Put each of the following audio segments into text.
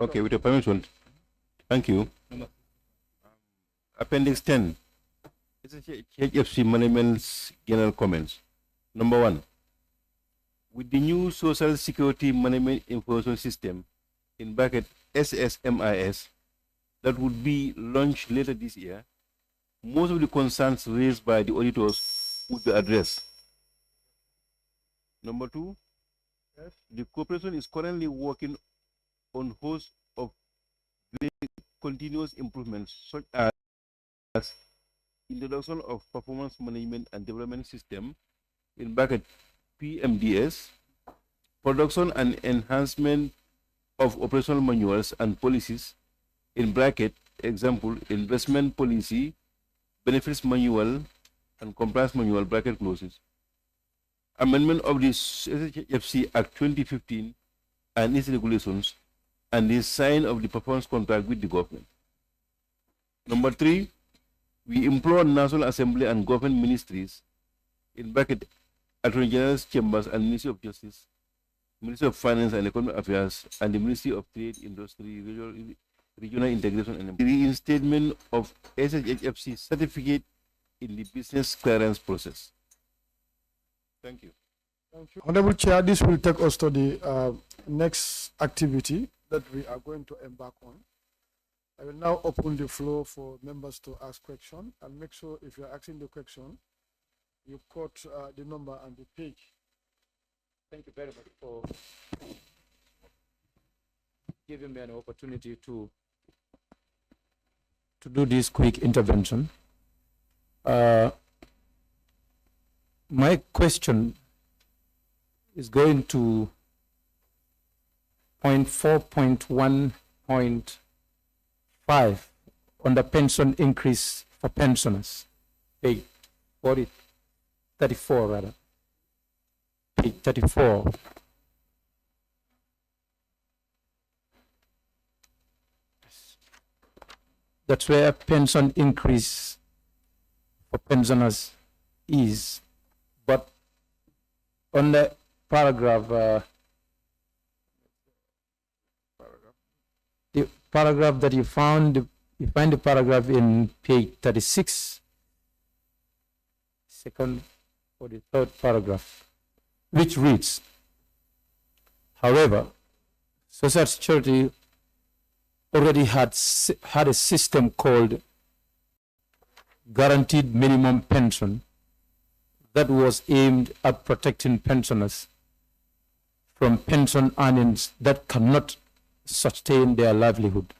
Okay, with your permission. Thank you. Appendix 10. This is HFC Management's general comments. Number 1. With the new Social Security Management Information System, in bracket SSMIS, that would be launched later this year, most of the concerns raised by the auditors would be addressed. Number 2, the corporation is currently working on a host of continuous improvements, such as introduction of performance management and development system, in bracket PMDS, production and enhancement of operational manuals and policies, in bracket example investment policy, benefits manual and compliance manual, bracket closes, amendment of the SHFC Act 2015 and its regulations, and the sign of the performance contract with the government. Number 3, we implore National Assembly and government ministries, in bracket Attorney General's Chambers and Ministry of Justice, Ministry of Finance and Economic Affairs, and the Ministry of Trade, Industry, Regional Integration, and the reinstatement of SHFC certificate in the business clearance process. Thank you. Thank you. Honorable Chair, this will take us to the next activity that we are going to embark on. I will now open the floor for members to ask questions, and make sure if you're asking the question, you quote the number and the page. Thank you very much for giving me an opportunity to do this quick intervention. My question is going to point 4.1.5 on the pension increase for pensioners. Page 34 rather. Page 34. That's where pension increase for pensioners is, but on the paragraph, the paragraph that you find the paragraph in page 36, second or the third paragraph, which reads, however, Social Security already had a system called guaranteed minimum pension that was aimed at protecting pensioners from pension earnings that cannot sustain their livelihood.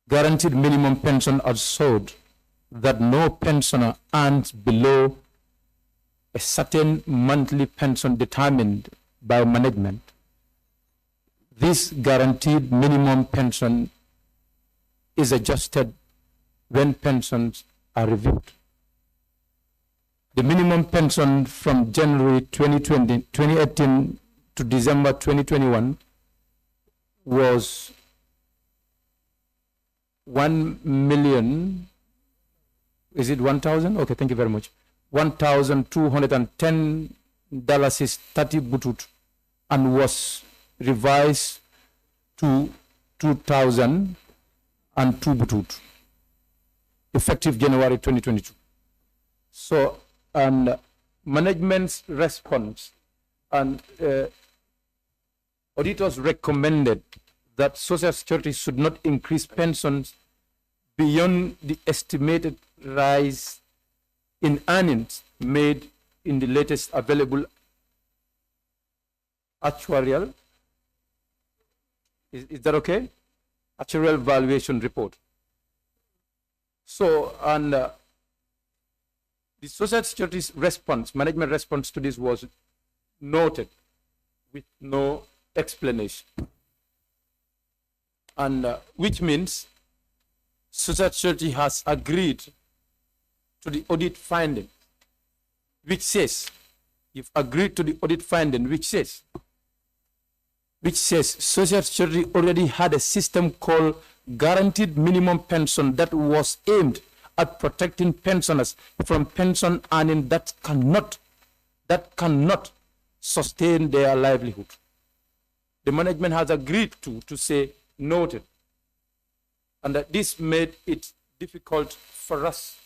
Guaranteed minimum pension assured that no pensioner earns below a certain monthly pension determined by management. This guaranteed minimum pension is adjusted when pensions are reviewed. The minimum pension from January 2018 to December 2021 was 1 million, is it 1,000? Okay, thank you very much. $1,210 is 30 butut, and was revised to 2,002 butut, effective January 2022. So, and management's response and auditors recommended that Social Security should not increase pensions beyond the estimated rise in earnings made in the latest available actuarial, is that okay? Actuarial valuation report. So, and the Social Security's response, management response to this was noted with no explanation. And which means Social Security has agreed to the audit finding, which says, you've agreed to the audit finding, which says Social Security already had a system called guaranteed minimum pension that was aimed at protecting pensioners from pension earning that cannot sustain their livelihood. the management has agreed to say noted. And that this made it difficult for us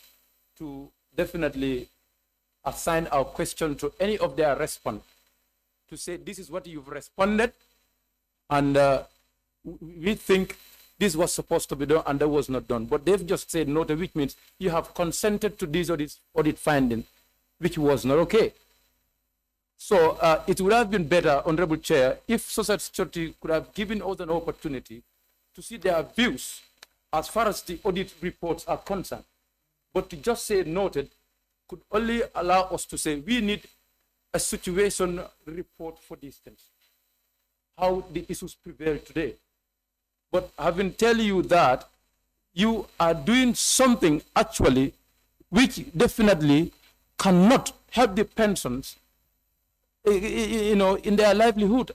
to definitely assign our question to any of their respondents, to say this is what you've responded, and we think this was supposed to be done and that was not done. But they've just said noted, which means you have consented to this audit finding, which was not okay. So it would have been better, Honorable Chair, if Social Security could have given us an opportunity to see their views as far as the audit reports are concerned. But to just say noted could only allow us to say we need a situation report for these things, how the issues prevail today. But having tell you that, you are doing something actually which definitely cannot help the pensions, you know, in their livelihood.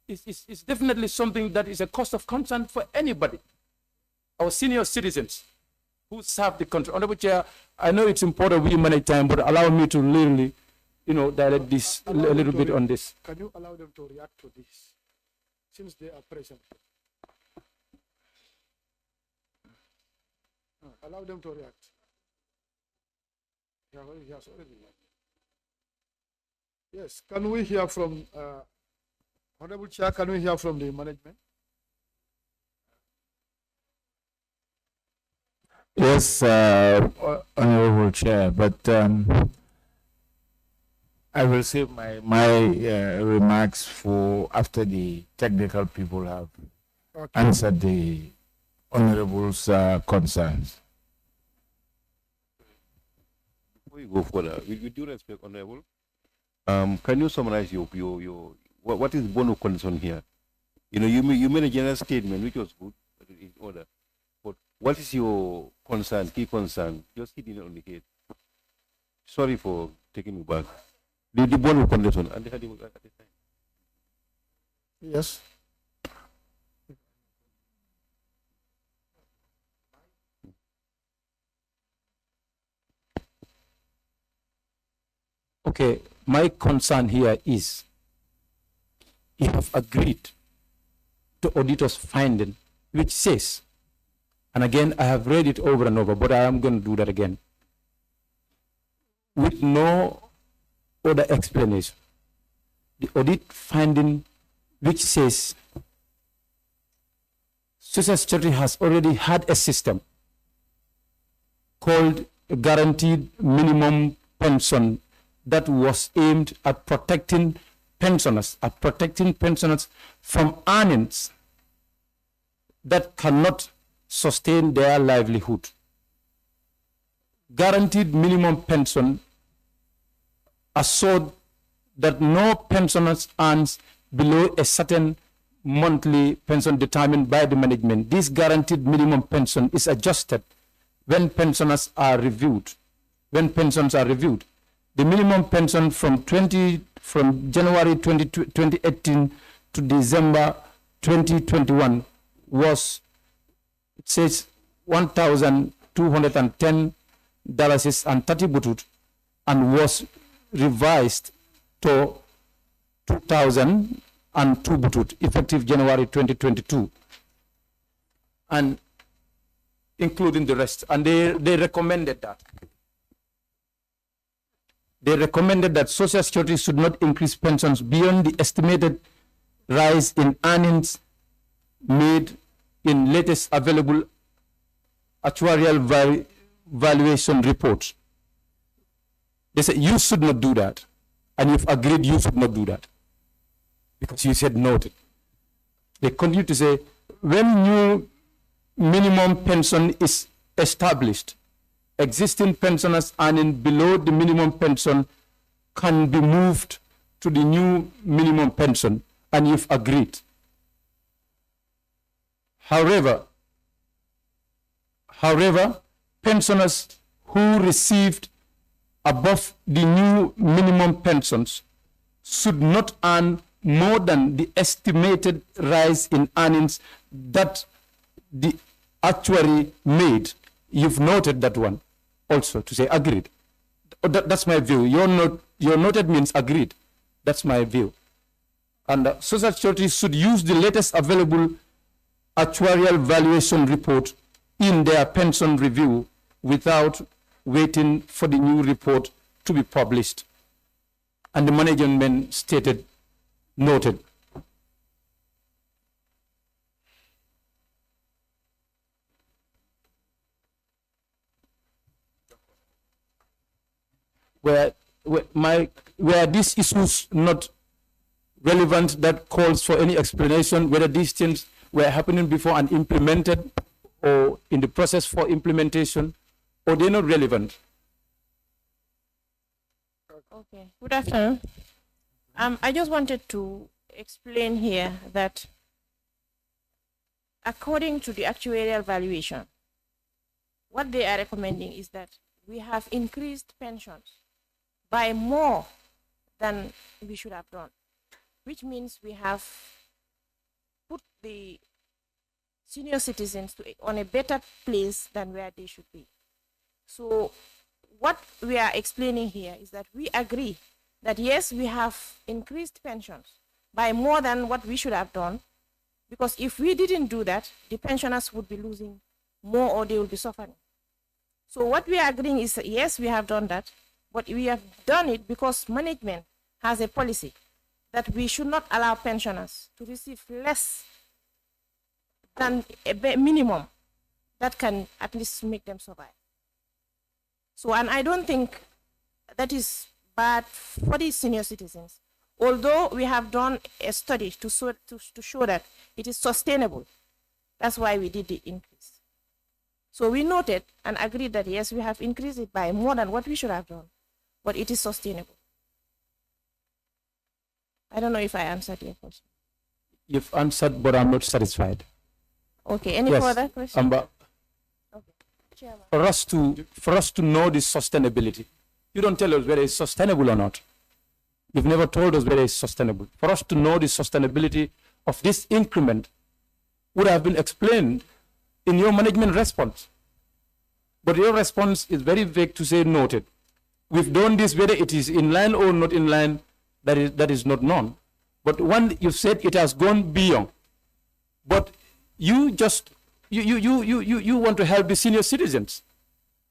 It's definitely something that is a cause of concern for anybody. Our senior citizens who serve the country. Honorable Chair, I know it's important we manage time, but allow me to literally, you know, direct this a little bit on this. Can you allow them to react to this, since they are present? Allow them to react. Yes, can we hear from, Honorable Chair, can we hear from the management? Yes, Honorable Chair, but I will save my remarks for after the technical people have answered the Honorable's concerns. Before you go further, with due respect, Honorable, can you summarize your what is one of concern here? You know, you made a general statement which was good, in order. But what is your concern, key concern? Just hitting it on the head. Sorry for taking you back. The one of concern, and they had it at the time. Yes. Okay, my concern here is you have agreed to auditor's finding, which says, and again, I have read it over and over, but I am going to do that again, with no other explanation. The audit finding, which says Social Security has already had a system called a guaranteed minimum pension that was aimed at protecting pensioners from earnings that cannot sustain their livelihood. Guaranteed minimum pension assured that no pensioners earns below a certain monthly pension determined by the management. This guaranteed minimum pension is adjusted when pensioners are reviewed. When pensions are reviewed, the minimum pension from January 2018 to December 2021 was, it says, $1,210.30 and was revised to 2,002 butut, effective January 2022, and including the rest. And they recommended that. They recommended that Social Security should not increase pensions beyond the estimated rise in earnings made in latest available actuarial valuation reports. They said you should not do that, and you've agreed you should not do that because you said noted. They continue to say when new minimum pension is established, existing pensioners earning below the minimum pension can be moved to the new minimum pension, and you've agreed. However, pensioners who received above the new minimum pensions should not earn more than the estimated rise in earnings that the actuary made. You've noted that one also, to say agreed. That's my view. Your noted means agreed. That's my view. And Social Security should use the latest available actuarial valuation report in their pension review without waiting for the new report to be published. And the management stated, noted. Where these issues not relevant that calls for any explanation, whether these things were happening before and implemented or in the process for implementation, or they're not relevant. Okay, good afternoon. I just wanted to explain here that according to the actuarial valuation, what they are recommending is that we have increased pensions by more than we should have done, which means we have put the senior citizens on a better place than where they should be. So what we are explaining here is that we agree that yes, we have increased pensions by more than what we should have done, because if we didn't do that, the pensioners would be losing more or they will be suffering. So what we are agreeing is that yes, we have done that, but we have done it because management has a policy that we should not allow pensioners to receive less than a minimum that can at least make them survive. So, and I don't think that is bad for the senior citizens, although we have done a study to show that it is sustainable. That's why we did the increase. So we noted and agreed that yes, we have increased it by more than what we should have done, but it is sustainable. I don't know if I answered your question. You've answered, but I'm not satisfied. Okay, any Yes, further questions? but Okay. Chairman. for us to know the sustainability, you don't tell us whether it's sustainable or not. You've never told us whether it's sustainable. For us to know the sustainability of this increment would have been explained in your management response. But your response is very vague to say noted. We've done this, whether it is in line or not in line, that is not known. But one, you said it has gone beyond. But you just, you want to help the senior citizens.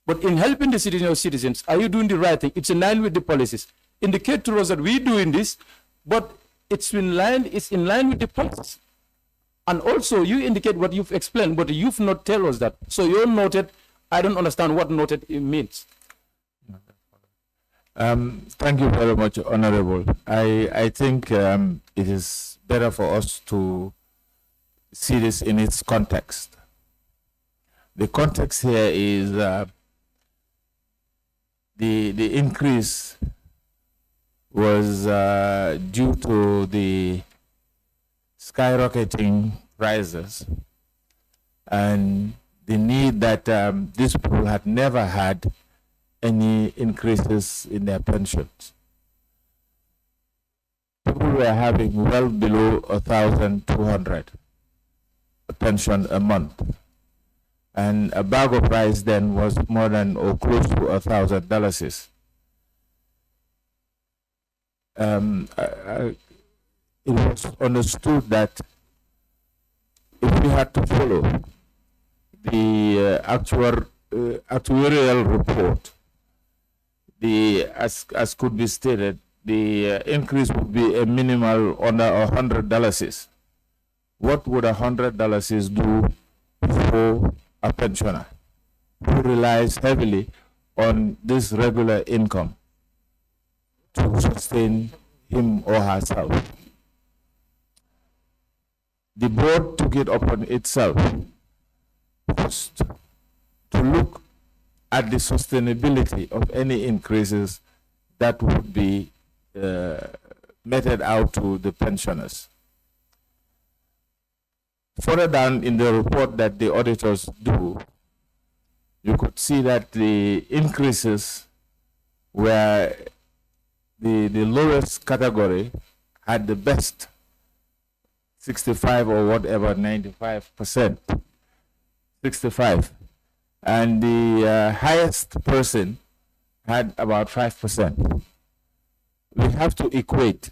But in helping the senior citizens, are you doing the right thing? It's in line with the policies. Indicate to us that we're doing this, but it's in line with the policies. And also you indicate what you've explained, but you've not tell us that. So you're noted, I don't understand what noted means. Thank you very much, Honorable. I think it is better for us to see this in its context. The context here is the increase was due to the skyrocketing prices and the need that these people had never had any increases in their pensions. People were having well below 1,200 pension a month, and a bag of rice then was more than or close to $1,000. It was understood that if we had to follow the actuarial report, as could be stated, the increase would be a minimal under $100. What would $100 do for a pensioner who relies heavily on this regular income to sustain him or herself? The board took it upon itself first to look at the sustainability of any increases that would be meted out to the pensioners. Further down in the report that the auditors do, you could see that the increases were the lowest category had the best 65 or whatever, 95%, 65. And the highest person had about 5%. We have to equate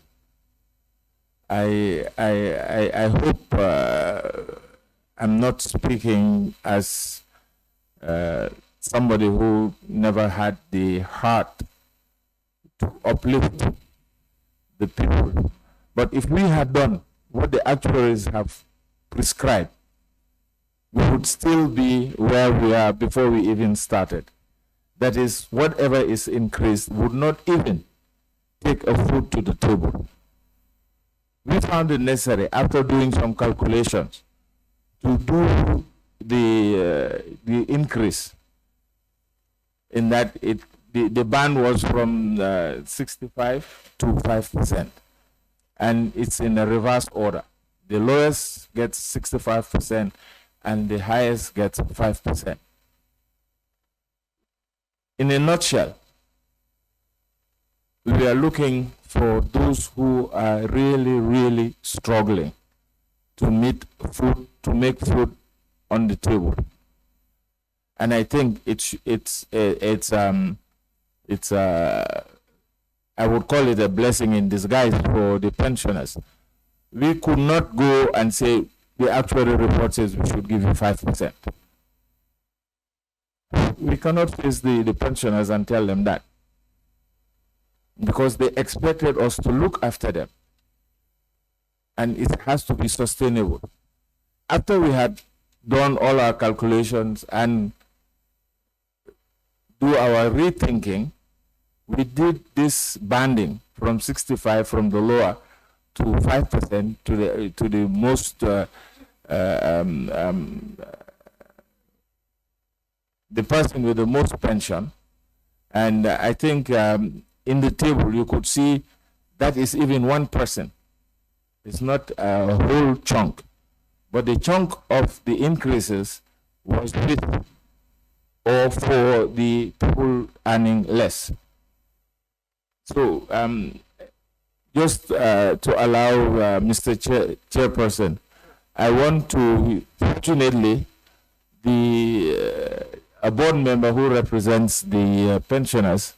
I hope I'm not speaking as somebody who never had the heart to uplift the people. But if we had done what the actuaries have prescribed, we would still be where we are before we even started. That is, whatever is increased would not even take a foot to the table. We found it necessary, after doing some calculations, to do the increase in that the band was from 65 to 5%, and it's in a reverse order. The lowest gets 65% and the highest gets 5%. In a nutshell, we are looking for those who are really struggling to make food on the table. And I think I would call it a blessing in disguise for the pensioners. We could not go and say the actuary report says we should give you 5%. We cannot face the pensioners and tell them that, because they expected us to look after them, and it has to be sustainable. After we had done all our calculations and do our rethinking, we did this banding from 65 from the lower to 5% to the most the person with the most pension. And I think in the table you could see that is even one person. It's not a whole chunk, but the chunk of the increases was with or for the people earning less. So just to allow Mr. Chairperson, I want to, fortunately, a board member who represents the pensioners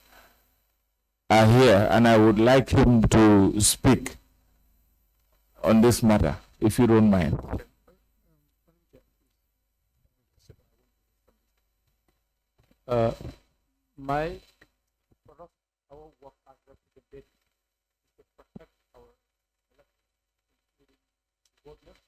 are here, and I would like him to speak on this matter, if you don't mind. Our work as representatives is to protect our elected, including government.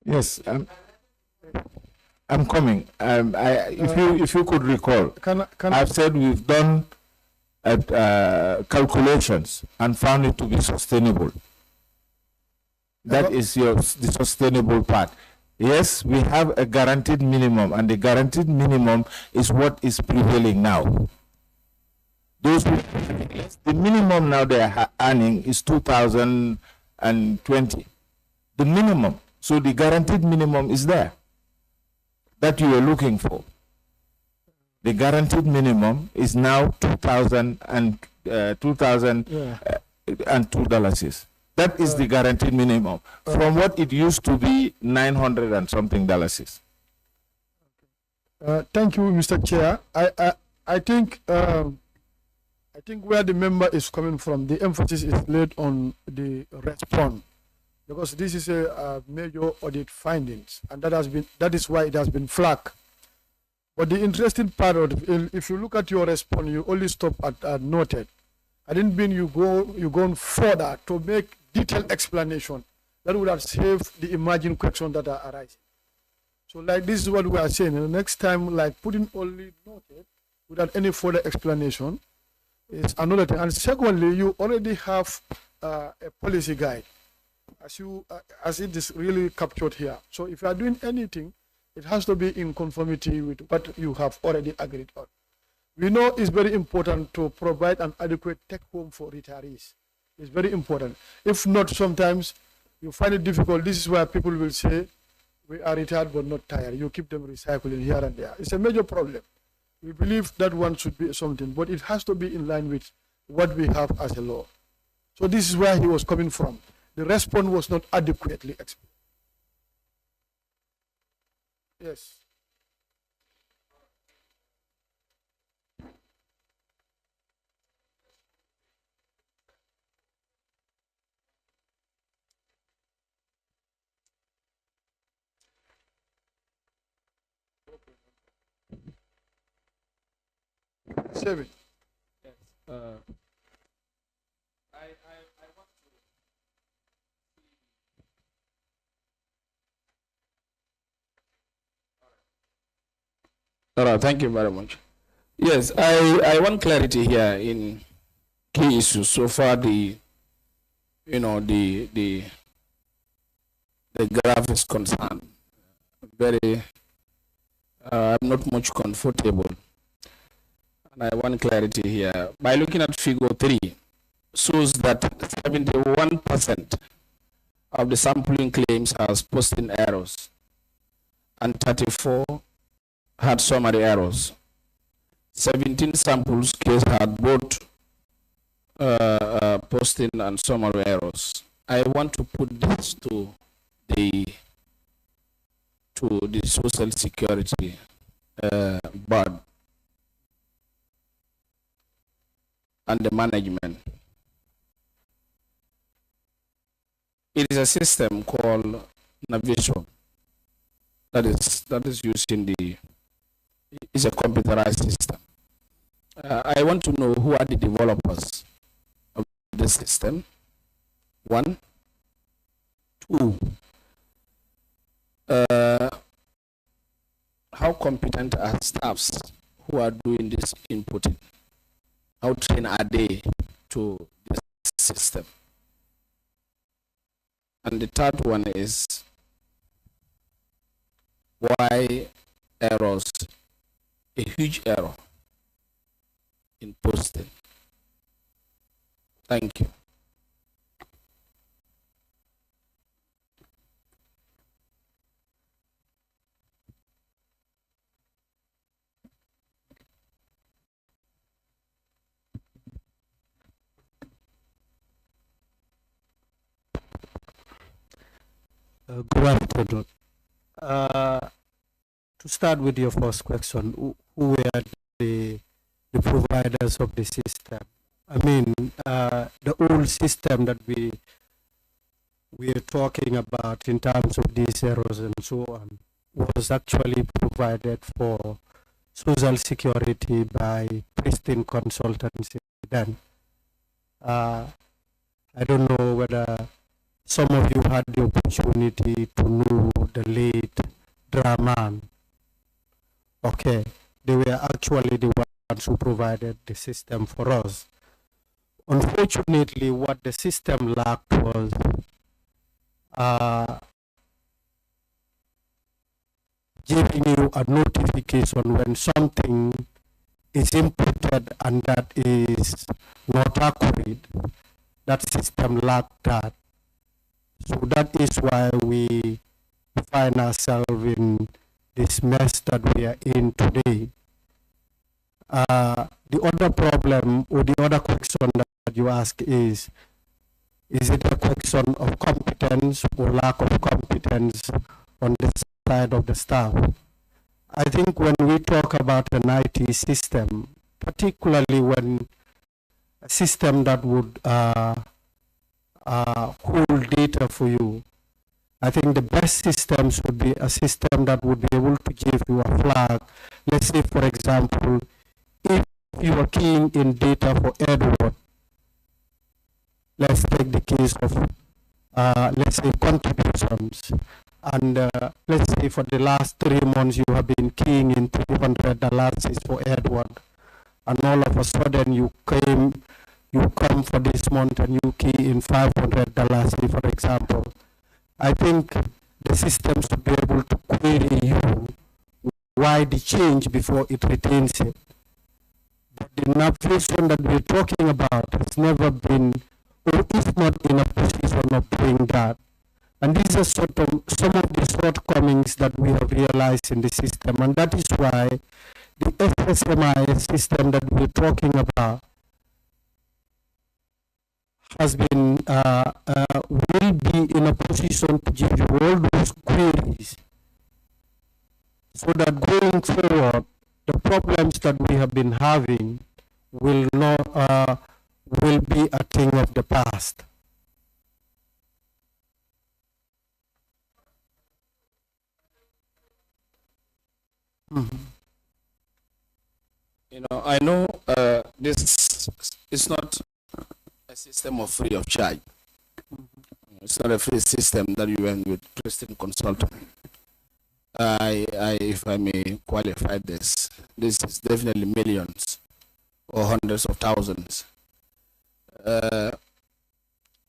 Yes, I'm coming. If you could recall, I've said we've done calculations and found it to be sustainable. That is the sustainable part. Yes, we have a guaranteed minimum, and the guaranteed minimum is what is prevailing now. Those who, the minimum now they are earning is 2,020. The minimum. So the guaranteed minimum is there that you were looking for. The guaranteed minimum is now $2,002. That is the guaranteed minimum from what it used to be $900 and something. Thank you, Mr. Chair. I think where the member is coming from, the emphasis is laid on the response, because this is a major audit findings, and that is why it has been flagged. But the interesting part of it, if you look at your response, you only stop at noted. I didn't mean you go further to make detailed explanation. that would have saved the emerging questions that are arising. So like this is what we are saying. The next time, like putting only noted without any further explanation is another thing. And secondly, you already have a policy guide as it is really captured here. So if you are doing anything, it has to be in conformity with what you have already agreed on. We know it's very important to provide an adequate take home for retirees. It's very important. If not, sometimes you find it difficult. This is where people will say, we are retired but not tired. You keep them recycling here and there. It's a major problem. We believe that one should be something, but it has to be in line with what we have as a law. So this is where he was coming from. The response was not adequately explained. Yes. Save it. All right, thank you very much. Yes, I want clarity here in key issues. So far, the graph is concerned. Very, I'm not much comfortable, and I want clarity here. By looking at figure 3, shows that 71% of the sampling claims has posting errors, and 34 had summary errors. 17 samples case had both posting and summary errors. I want to put this to the Social Security board and the management. It is a system called Navision that is used in the. It's a computerized system. I want to know who are the developers of the system. 1, 2. How competent are staffs who are doing this inputting? How trained are they to this system? And the third one is why errors, a huge error in posting. Thank you. Good afternoon. To start with your first question, who were the providers of the system? I mean, the old system that we are talking about in terms of these errors and so on was actually provided for Social Security by Pristine Consultancy then. I don't know whether some of you had the opportunity to know the late Draman. Okay, they were actually the ones who provided the system for us. Unfortunately, what the system lacked was giving you a notification when something is inputted and that is not accurate. That system lacked that. So that is why we find ourselves in this mess that we are in today. The other problem or the other question that you ask is it a question of competence or lack of competence on the side of the staff? I think when we talk about an IT system, particularly when a system that would hold data for you, I think the best systems would be a system that would be able to give you a flag. Let's say, for example, if you are keying in data for Edward, let's take the case of let's say, contributions. And let's say for the last 3 months, you have been keying in $300 for Edward. And all of a sudden you come for this month and you key in $500, for example. I think the system should be able to query you why the change before it retains it. But the navigation that we're talking about has never been, or is not in a position of doing that. And these are some of the shortcomings that we have realized in the system. And that is why the FSMI system that we're talking about has been, will be in a position to give you all those queries so that going forward, the problems that we have been having will not, will be a thing of the past. You know, I know this is not a system of free of charge. It's not a free system that you went with Christian Consultant. If I may qualify this is definitely millions or hundreds of thousands. A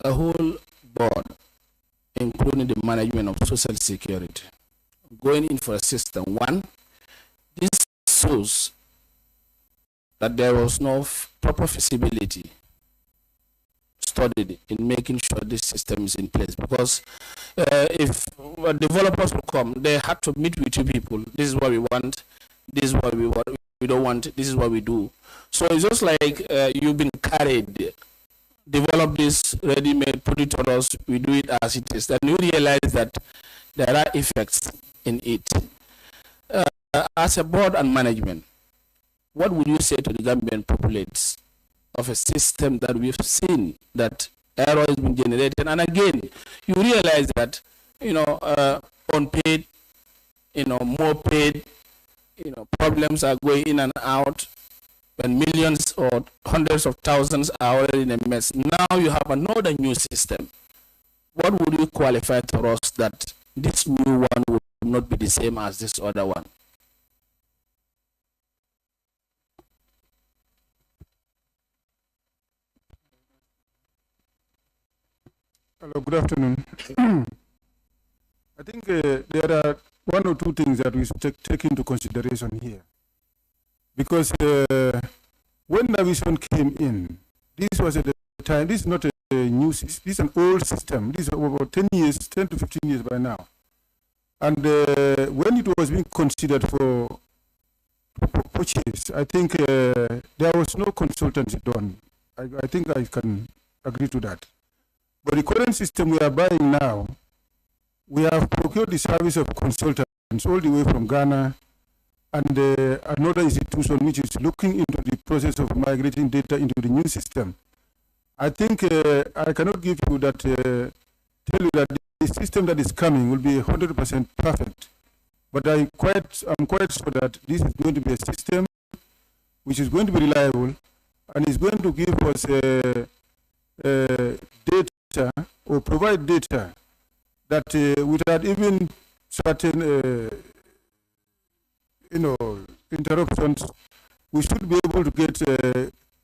whole board, including the management of Social Security, going in for a system. One, this shows that there was no proper feasibility studied in making sure this system is in place, because if developers will come, they had to meet with you people. This is what we want, this is what we don't want, this is what we do. So it's just like you've been carried, develop this ready-made, put it on us, we do it as it is. Then you realize that there are effects in it. As a board and management, what would you say to the Gambian populace of a system that we've seen that error has been generated? And again, you realize that, you know, unpaid, you know, more paid, you know, problems are going in and out, when millions or hundreds of thousands are already in a mess. Now you have another new system. What would you qualify to us that this new one would not be the same as this other one? Hello, good afternoon. I think there are one or two things that we should take into consideration here. Because when Navision came in, this was at the time, this is not a new system, this is an old system. This is about 10 years, 10 to 15 years by now. And when it was being considered for purchase, I think there was no consultancy done. I think I can agree to that. But the current system we are buying now, we have procured the service of consultants all the way from Ghana and another institution which is looking into the process of migrating data into the new system. I think I cannot give you that, tell you that the system that is coming will be 100% perfect. But I'm quite sure that this is going to be a system which is going to be reliable and is going to give us data or provide data that without even certain interruptions, we should be able to get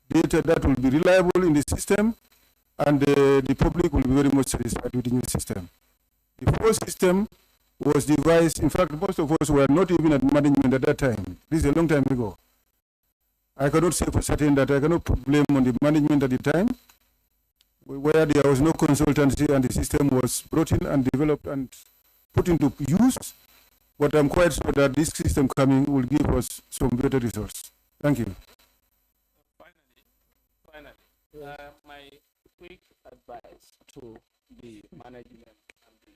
data that will be reliable in the system, and the public will be very much satisfied with the new system. The first system was devised, in fact, most of us were not even at management at that time. This is a long time ago. I cannot say for certain that I cannot put blame on the management at the time, where there was no consultancy and the system was brought in and developed and put into use. But I'm quite sure that this system coming will give us some better results. Thank you. Finally, my quick advice to the management and the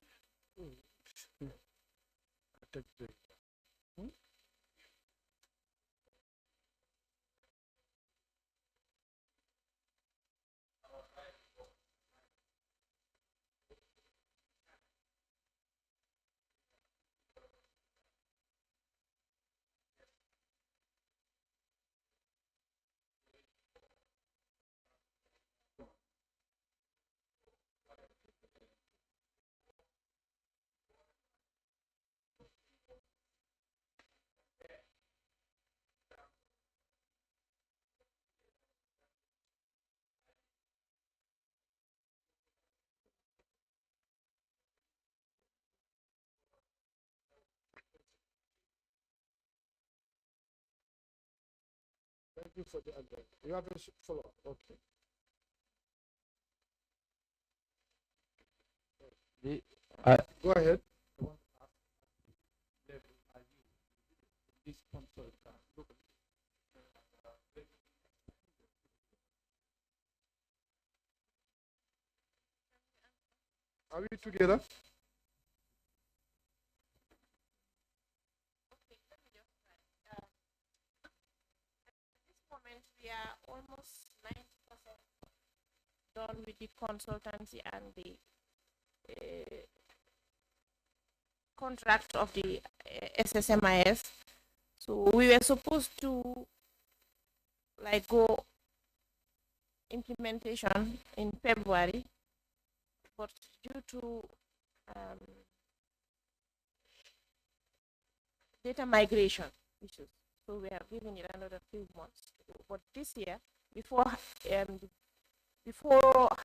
Thank you for the advice. You have a follow-up. Okay. Go ahead. Are we together? Moment we are almost 90% done with the consultancy and the contract of the SSMIS. So we were supposed to like go implementation in February, but due to data migration issues, so we are giving it another few months to go. But this year, before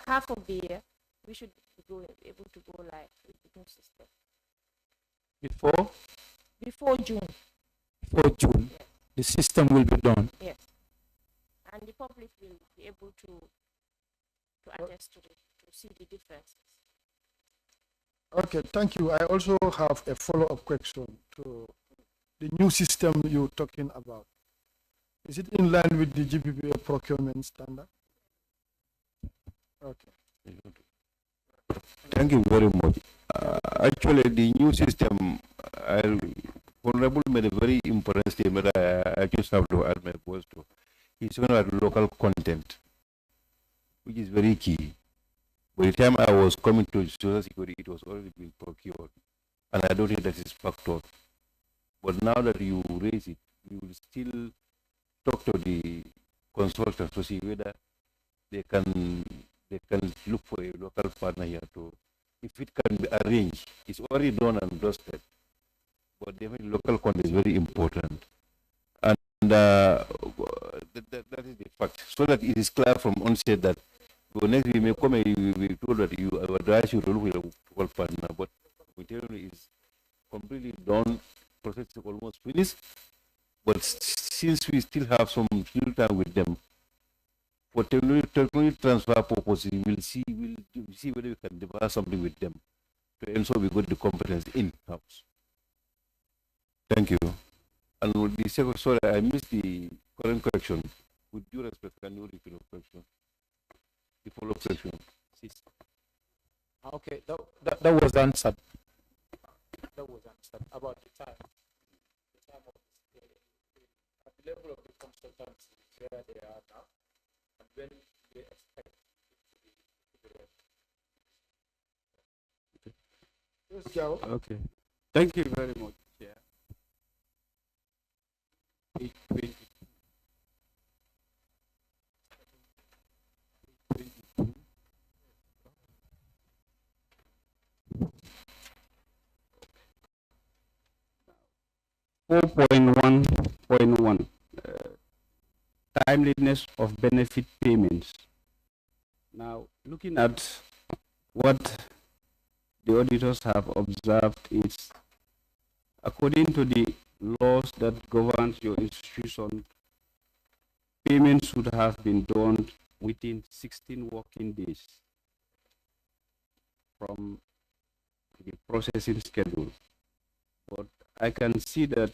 half of the year, we should be able to go live with the new system. Before June. Before June, Yes. the system will be done. Yes. And the public will be able to attest to see the differences. Okay, thank you. I also have a follow-up question to the new system you're talking about. Is it in line with the GPPA procurement standard? Okay. Thank you very much. Actually, the new system, Honorable made a very important statement. I just have to add my voice to. He's talking about local content, which is very key. By the time I was coming to Social Security, it was already been procured, and I don't think that is factored. But now that you raise it, you will still talk to the consultants to see whether they can look for a local partner here to, if it can be arranged. It's already done and dusted, but definitely local content is very important, and that is the fact. So that it is clear from onset that next we may come and we told that you advise you to look for a local partner, but we tell you it's completely done. Process is almost finished, but since we still have some little time with them, for technology transfer purposes, we'll see whether we can develop something with them to ensure we got the competence in-house. Thank you. And with the second, sorry, I missed the current question. With due respect, can you repeat the question? The follow-up question. Okay, that was answered. That was answered about the time. The time of at the level of the consultants, where they are now, and when they expect it to be ready. Okay. Thank you very much, Chair. 8:20. 4.1.1 timeliness of benefit payments. Now, looking at what the auditors have observed is, according to the laws that governs your institution, payments should have been done within 16 working days from the processing schedule. But I can see that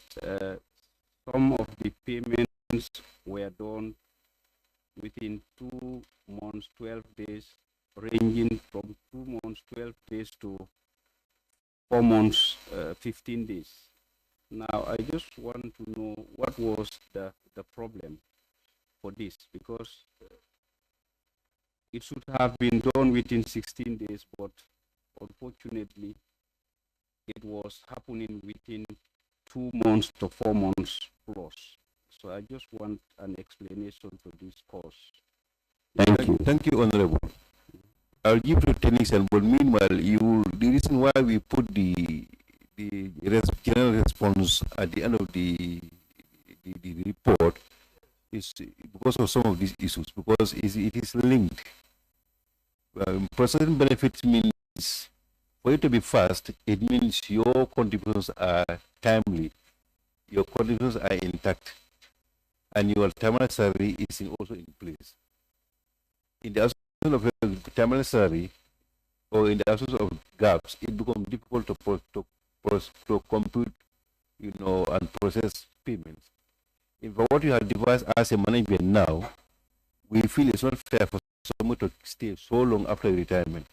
some of the payments were done within 2 months, 12 days, ranging from 2 months, 12 days to 4 months, 15 days. Now, I just want to know what was the problem for this, because it should have been done within 16 days, but unfortunately, it was happening within 2 months to 4 months plus. So I just want an explanation to this cause. Thank you. Thank you, Honorable. I'll give you technician, but meanwhile, the reason why we put the general response at the end of the report is because of some of these issues, because it is linked. Processing benefits means, for it to be fast, it means your contributions are timely, your contributions are intact. and your terminal salary is also in place. In the absence of a terminal salary, or in the absence of gaps, it becomes difficult to compute, and process payments. In fact, what you have devised as a management now, we feel it's not fair for someone to stay so long after retirement.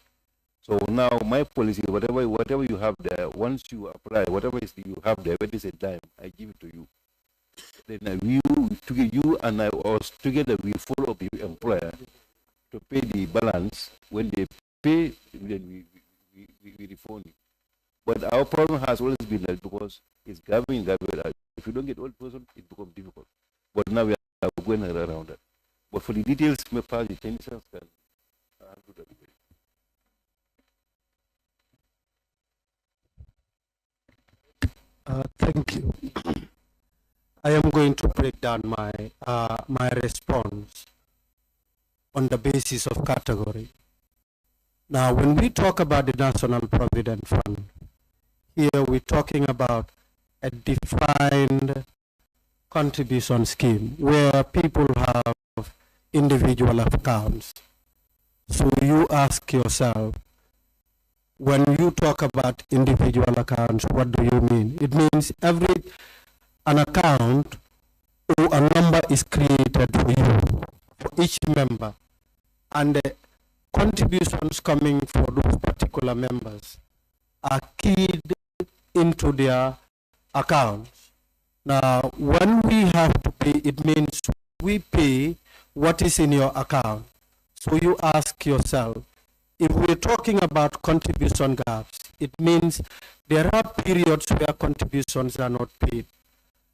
So now my policy, whatever you have there, once you apply, whatever you have there, whether it's a dime, I give it to you. Then you and I, us together, we follow up the employer to pay the balance. When they pay, then we refund you. But our problem has always been that because it's gathering out. If you don't get old person, it becomes difficult. But now we are going around that. But for the details, my party technicians can handle that. Thank you. I am going to break down my my response on the basis of category. Now, when we talk about the National Provident Fund, here we're talking about a defined contribution scheme where people have individual accounts. So you ask yourself, when you talk about individual accounts, what do you mean? It means an account or a number is created for you, for each member, and the contributions coming for those particular members are keyed into their accounts. Now, when we have to pay, it means we pay what is in your account. So you ask yourself, if we're talking about contribution gaps, it means there are periods where contributions are not paid.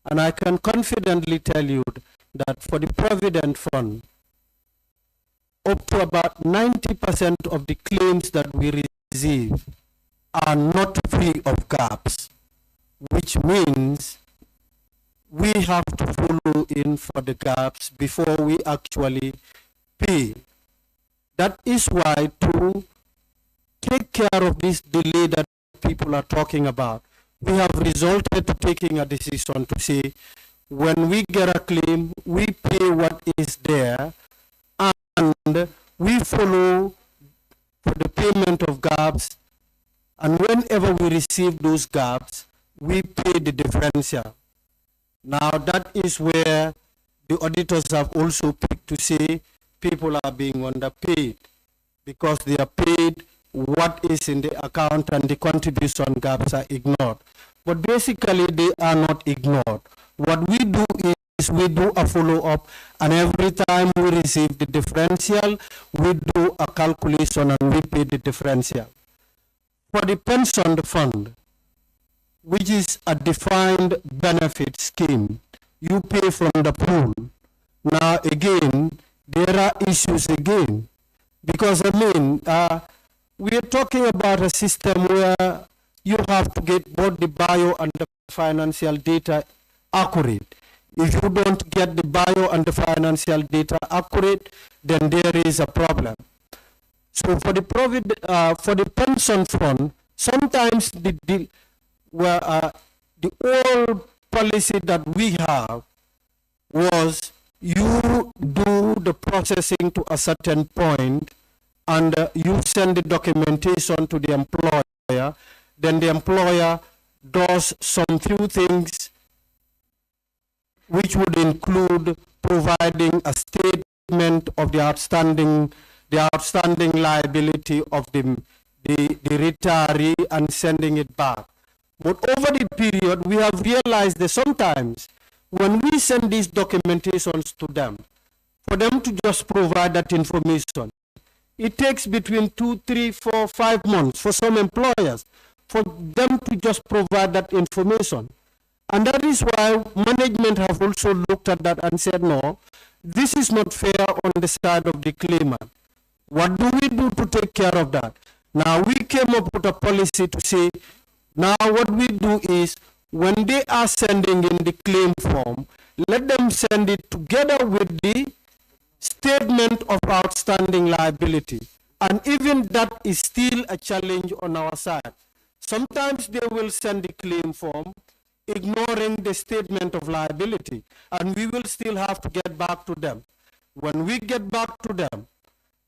And I can confidently tell you that for the Provident Fund, up to about 90% of the claims that we receive are not free of gaps, which means we have to follow in for the gaps before we actually pay. That is why to take care of this delay that people are talking about, we have resorted to taking a decision to say, when we get a claim, we pay what is there, and we follow for the payment of gaps, and whenever we receive those gaps, we pay the differential. Now that is where the auditors have also picked to say people are being underpaid because they are paid what is in the account and the contribution gaps are ignored. But basically they are not ignored. What we do is we do a follow-up, and every time we receive the differential, we do a calculation and we pay the differential. For the pension fund, which is a defined benefit scheme, you pay from the pool. Now again, there are issues again, because we are talking about a system where you have to get both the bio and the financial data accurate. If you don't get the bio and the financial data accurate, then there is a problem. So for the pension fund, sometimes the old policy that we have was you do the processing to a certain point and you send the documentation to the employer, then the employer does some few things which would include providing a statement of the outstanding liability of the retiree and sending it back. But over the period, we have realized that sometimes when we send these documentations to them, for them to just provide that information, it takes between 2, 3, 4, 5 months for some employers for them to just provide that information. And that is why management have also looked at that and said, no, this is not fair on the side of the claimant. What do we do to take care of that? Now we came up with a policy to say, now what we do is, when they are sending in the claim form, let them send it together with the statement of outstanding liability. And even that is still a challenge on our side. Sometimes they will send the claim form, ignoring the statement of liability, and we will still have to get back to them. When we get back to them,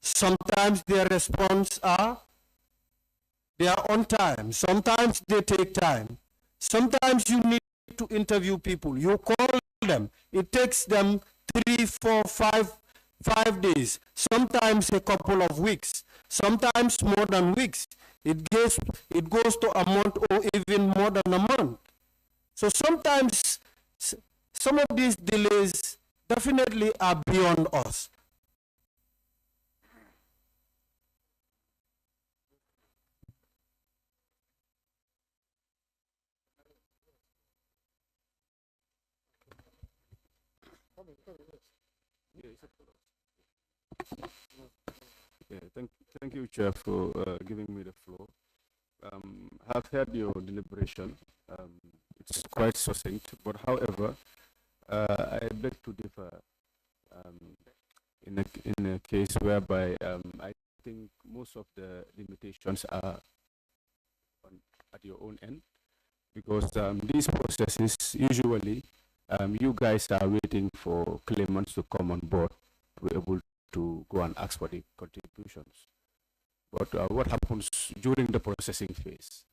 sometimes their response they are on time. Sometimes they take time. Sometimes you need to interview people. You call them. It takes them 3, 4, 5 days. Sometimes a couple of weeks. Sometimes more than weeks. It goes to a month or even more than a month. So sometimes some of these delays definitely are beyond us. Yeah, thank you, Chair, for giving me the floor. I've heard your deliberation. It's quite succinct, but however, I beg to differ in a case whereby I think most of the limitations are at your own end, because these processes usually you guys are waiting for claimants to come on board to be able to go and ask for the contributions. But what happens during the processing phase?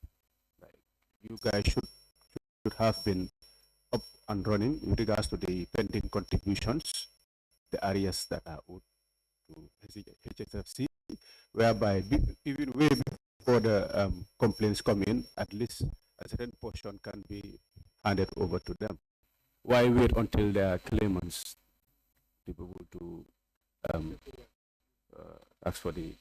Like, you guys should have been up and running with regards to the pending contributions, the areas that are owed to HSFC, whereby even way before the complaints come in, at least a certain portion can be handed over to them. Why wait until there are claimants to be able to ask for the...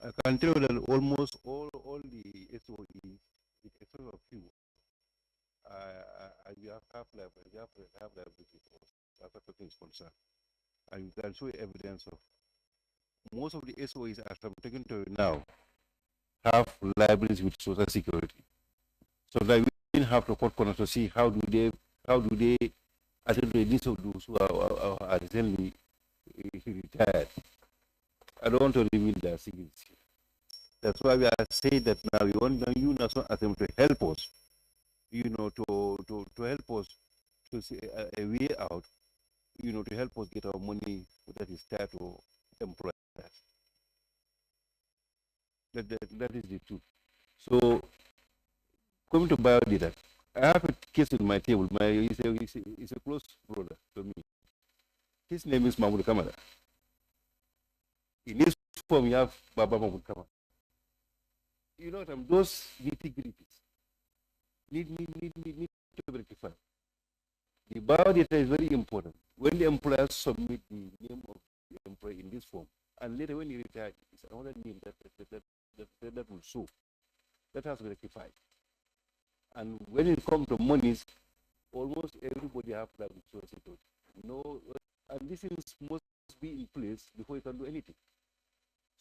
I can tell you that almost all the SOEs, except a few, you have liability as a person is concerned. And you can show evidence of most of the SOEs, as I'm talking to you now, have liabilities with Social Security. So that we didn't have to court corner to see how do they attend to the needs of those who are recently retired. I don't want to reveal their secrets. That's why we are saying that now we want the National Assembly to help us, to help us to see a way out, to help us get our money that is tied to employers. That is the truth. So, coming to biodata, I have a case in my table. He's a close brother to me. His name is Mahmoud Kamara. In this form, you have Baba Mahmoud Kamara. You know, those nitty-gritties need to be rectified. The biodata is very important. When the employer submit the name of the employee in this form, and later when he retires, it's another name that will show. That has to be rectified. And when it comes to monies, almost everybody have that Social Security. And these things must be in place before you can do anything.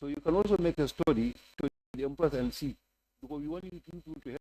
So you can also make a study to the employers and see, because we want you to help